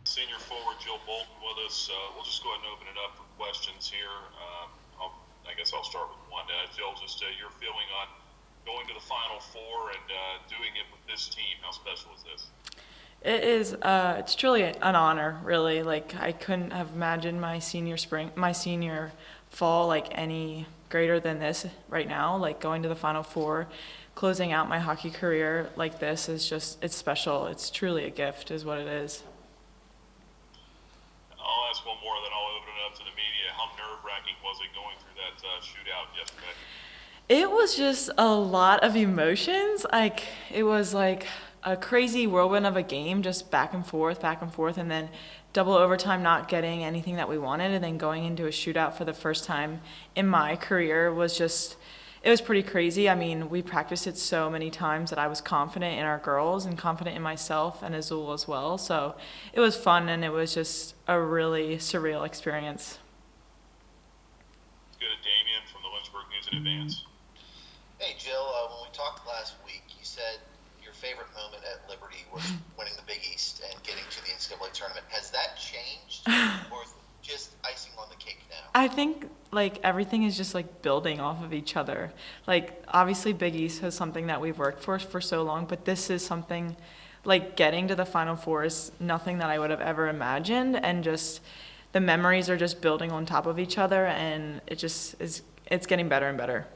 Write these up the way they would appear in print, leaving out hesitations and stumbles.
Senior forward Jill Bolton with us. We'll just go ahead and open it up for questions here. I guess I'll start with one. Jill, just your feeling on going to the Final Four and doing it with this team. How special is this? It is. It's truly an honor, really. Like, I couldn't have imagined my senior fall like any greater than this right now. Like, going to the Final Four, closing out my hockey career like this is just, it's special. It's truly a gift, is what it is. I'll ask one more, then I'll open it up to the media. How nerve-wracking was it going through that shootout yesterday? It was just a lot of emotions. Like, it was like a crazy whirlwind of a game, just back and forth, and then double overtime, not getting anything that we wanted, and then going into a shootout for the first time in my career was just, it was pretty crazy. I mean, we practiced it so many times that I was confident in our girls and confident in myself and Azul as well. So it was fun, and it was just a really surreal experience. Let's go to Damien from the Lynchburg News in Advance. Hey, Jill, when we talked last week, you said your favorite moment at Liberty was winning the Big East and getting to the NCAA tournament. Has that changed, or is it just icing on the cake now? I think like everything is just like building off of each other. Like, obviously Big East is something that we've worked for so long, but this is something like getting to the Final Four is nothing that I would have ever imagined, and just the memories are just building on top of each other, and it just is, it's getting better and better.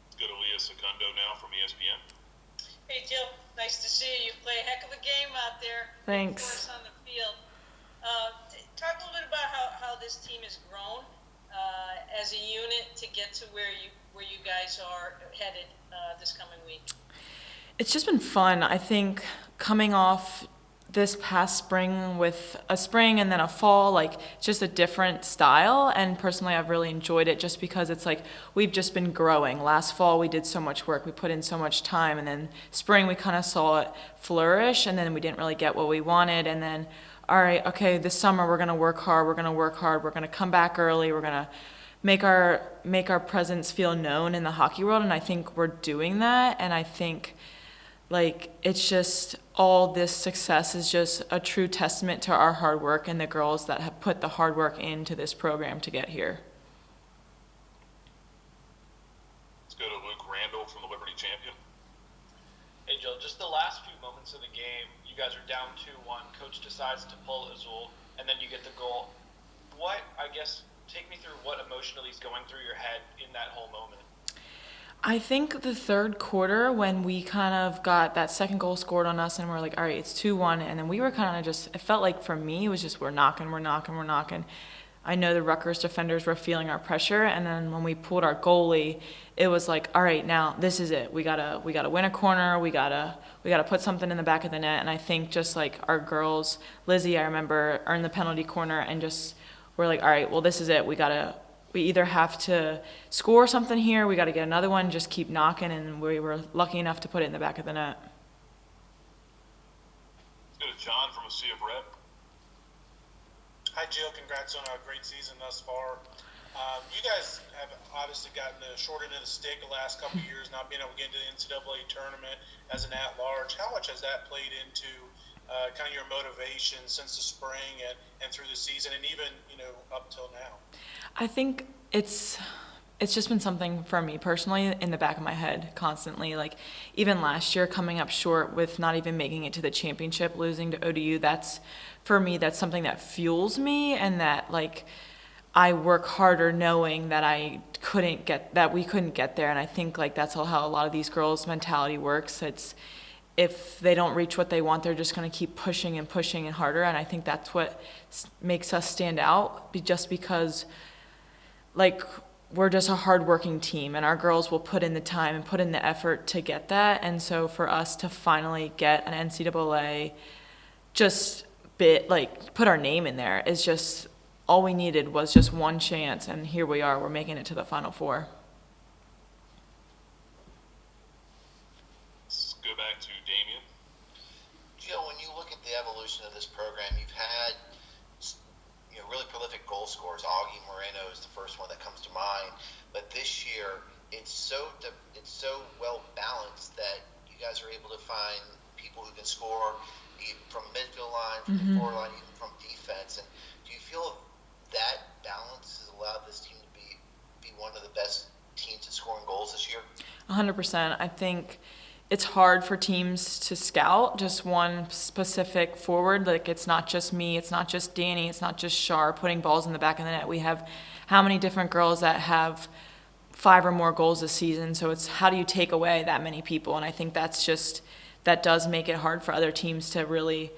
Let's go to Leah Secundo now from ESPN. Hey, Jill, nice to see you. You play a heck of a game out there. Thanks. For us on the field. Talk a little bit about how this team has grown as a unit to get to where you guys are headed this coming week. It's just been fun. I think coming off this past spring with a spring and then a fall, like, just a different style, and personally I've really enjoyed it just because it's like we've just been growing. Last fall we did so much work, we put in so much time, and then spring we kind of saw it flourish, and then we didn't really get what we wanted, and then all right, okay, this summer we're going to work hard, we're going to come back early, we're going to make our presence feel known in the hockey world, and I think we're doing that. And I think like it's just, all this success is just a true testament to our hard work and the girls that have put the hard work into this program to get here. Let's go to Luke Randall from the Liberty Champion. Hey, Jill, just the last few moments of the game, you guys are down 2-1, coach decides to pull Azul, and then you get the goal. Take me through what emotionally is going through your head in that whole moment. I think the third quarter, when we kind of got that second goal scored on us and we're like, all right, it's 2-1, and then we were kind of just, it felt like for me, it was just we're knocking. I know the Rutgers defenders were feeling our pressure, and then when we pulled our goalie, it was like, all right, now this is it. We gotta win a corner. We gotta put something in the back of the net. And I think just like our girls, Lizzie, I remember, earned the penalty corner, and just we're like, all right, well, this is it. We either have to score something here, we got to get another one, just keep knocking, and we were lucky enough to put it in the back of the net. Let's go to John from a Sea of Red. Hi, Jill. Congrats on a great season thus far. You guys have obviously gotten the short end of the stick the last couple of years, not being able to get into the NCAA tournament as an at-large. How much has that played into kind of your motivation since the spring and through the season, and even up till now? I think it's just been something for me personally in the back of my head constantly. Like, even last year, coming up short with not even making it to the championship, losing to ODU, that's, for me, that's something that fuels me, and that like I work harder knowing that we couldn't get there. And I think like that's how a lot of these girls' mentality works. It's, if they don't reach what they want, they're just going to keep pushing and harder. And I think that's what makes us stand out, just because like we're just a hardworking team, and our girls will put in the time and put in the effort to get that. And so for us to finally get an NCAA, put our name in there, is just, all we needed was just one chance, and here we are. We're making it to the Final Four. Let's go back to Damien. Jill, when you look at the evolution of this program, you've had really prolific goal scorers. Augie Moreno is the first one that comes to mind. But this year, it's so well balanced that you guys are able to find people who can score from midfield line, from the forward line, even from defense. And do you feel that balance has allowed this team to be one of the best teams at scoring goals this year? 100%. I think it's hard for teams to scout just one specific forward. Like, it's not just me, it's not just Danny, it's not just Shar putting balls in the back of the net. We have how many different girls that have 5 or more goals this season. So it's how do you take away that many people? And I think that does make it hard for other teams to really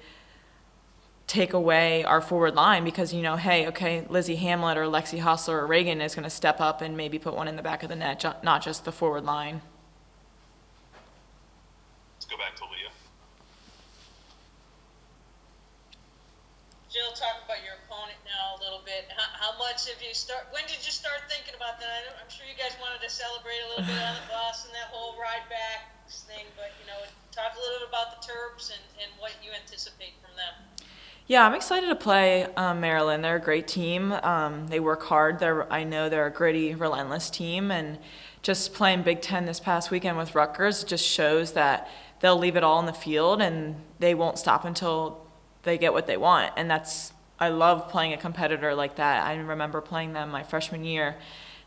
take away our forward line, because hey, okay, Lizzie Hamlet or Lexi Hustler or Reagan is going to step up and maybe put one in the back of the net, not just the forward line. Let's go back to Leah. Jill, talk about your opponent now a little bit. How much have you when did you start thinking about that? I'm sure you guys wanted to celebrate a little bit on the bus and that whole ride back thing, but talk a little bit about the Terps and what you anticipate from them. Yeah, I'm excited to play Maryland. They're a great team. They work hard. I know they're a gritty, relentless team, and just playing Big Ten this past weekend with Rutgers just shows that they'll leave it all on the field and they won't stop until they get what they want. And I love playing a competitor like that. I remember playing them my freshman year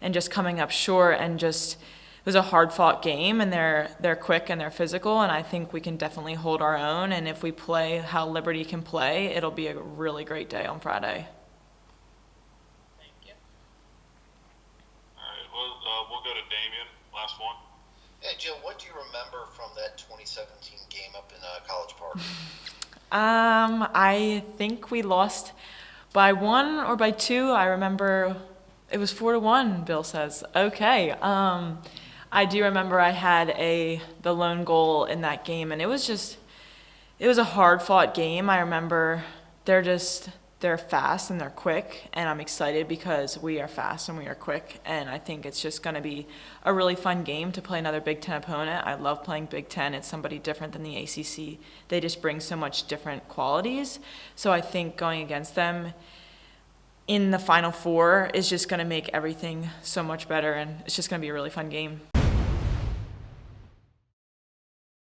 and just coming up short, and just it was a hard-fought game, and they're quick and they're physical, and I think we can definitely hold our own. And if we play how Liberty can play, it'll be a really great day on Friday. Thank you. All right, well, we'll go to Damien. Last one. Hey, Jill, what do you remember from that 2017 game up in College Park? I think we lost by 1 or by 2. I remember it was 4-1, Bill says. Okay. I do remember I had the lone goal in that game, and it was a hard-fought game. I remember they're fast and they're quick, and I'm excited because we are fast and we are quick, and I think it's just going to be a really fun game to play another Big Ten opponent. I love playing Big Ten. It's somebody different than the ACC. They just bring so much different qualities. So I think going against them in the Final Four is just going to make everything so much better, and it's just going to be a really fun game.